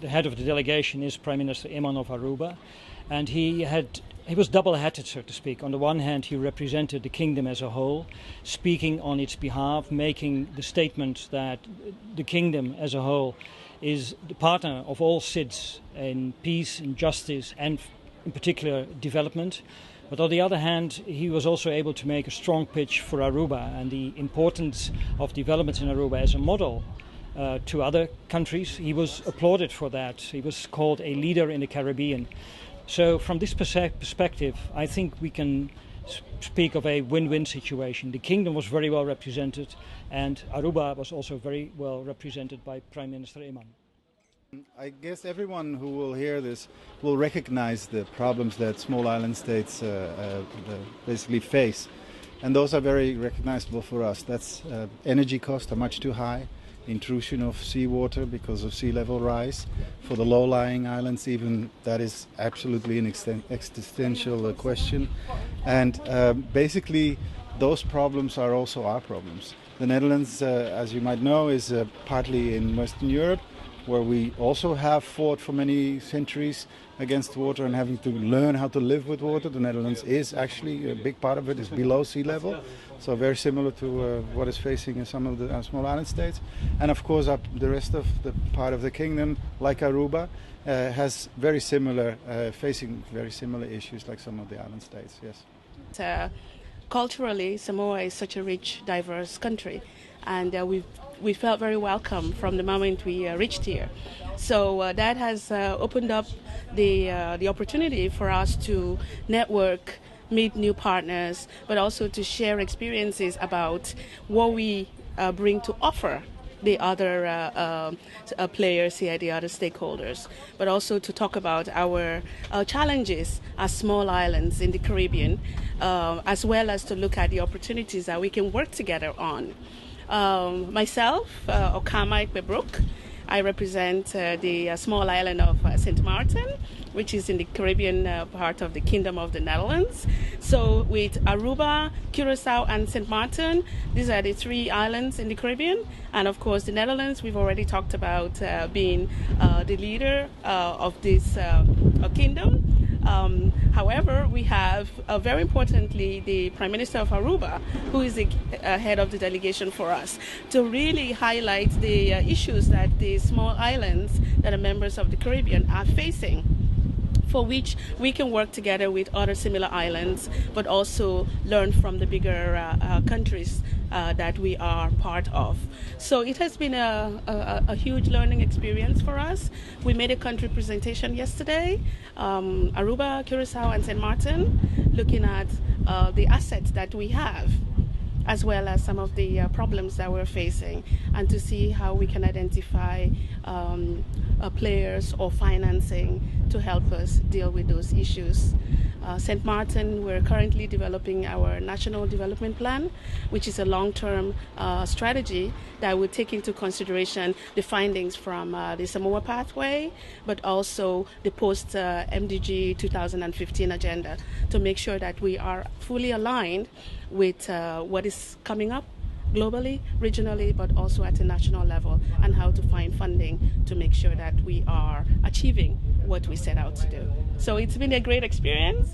the head of the delegation is Prime Minister Eman of Aruba, and he was double-headed, so to speak. On the one hand, he represented the kingdom as a whole, speaking on its behalf, making the statement that the kingdom as a whole is the partner of all SIDS in peace and justice and in particular development. But on the other hand, he was also able to make a strong pitch for Aruba and the importance of development in Aruba as a model to other countries. He was applauded for that. He was called a leader in the Caribbean. So from this perspective, I think we can speak of a win-win situation. The kingdom was very well represented, and Aruba was also very well represented by Prime Minister Eman. I guess everyone who will hear this will recognize the problems that small island states basically face. And those are very recognizable for us. That's energy costs are much too high, intrusion of seawater because of sea level rise. For the low-lying islands even, that is absolutely an existential question. And basically those problems are also our problems. The Netherlands, as you might know, is partly in Western Europe, where we also have fought for many centuries against water and having to learn how to live with water. The Netherlands is actually, a big part of it is below sea level, so very similar to what is facing some of the small island states. And of course the rest of the part of the kingdom, like Aruba, has very similar, facing very similar issues like some of the island states, yes. Culturally, Samoa is such a rich, diverse country, and we felt very welcome from the moment we reached here. So that has opened up the opportunity for us to network, meet new partners, but also to share experiences about what we bring to offer the other players here, the other stakeholders, but also to talk about our challenges as small islands in the Caribbean, as well as to look at the opportunities that we can work together on. Myself, Okama Ikpebrook, I represent the small island of St. Martin, which is in the Caribbean part of the Kingdom of the Netherlands. So with Aruba, Curacao and St. Martin, these are the three islands in the Caribbean. And of course the Netherlands, we've already talked about being the leader of this kingdom. However, we have very importantly the Prime Minister of Aruba, who is the head of the delegation for us, to really highlight the issues that the small islands that are members of the Caribbean are facing, for which we can work together with other similar islands, but also learn from the bigger countries that we are part of. So it has been a huge learning experience for us. We made a country presentation yesterday, Aruba, Curacao and St. Martin, looking at the assets that we have, as well as some of the problems that we're facing, and to see how we can identify players or financing to help us deal with those issues. St. Martin, we're currently developing our National Development Plan, which is a long-term strategy that will take into consideration the findings from the Samoa pathway, but also the post-MDG 2015 agenda, to make sure that we are fully aligned with what is coming up globally, regionally, but also at a national level, and how to find funding to make sure that we are achieving what we set out to do. So it's been a great experience.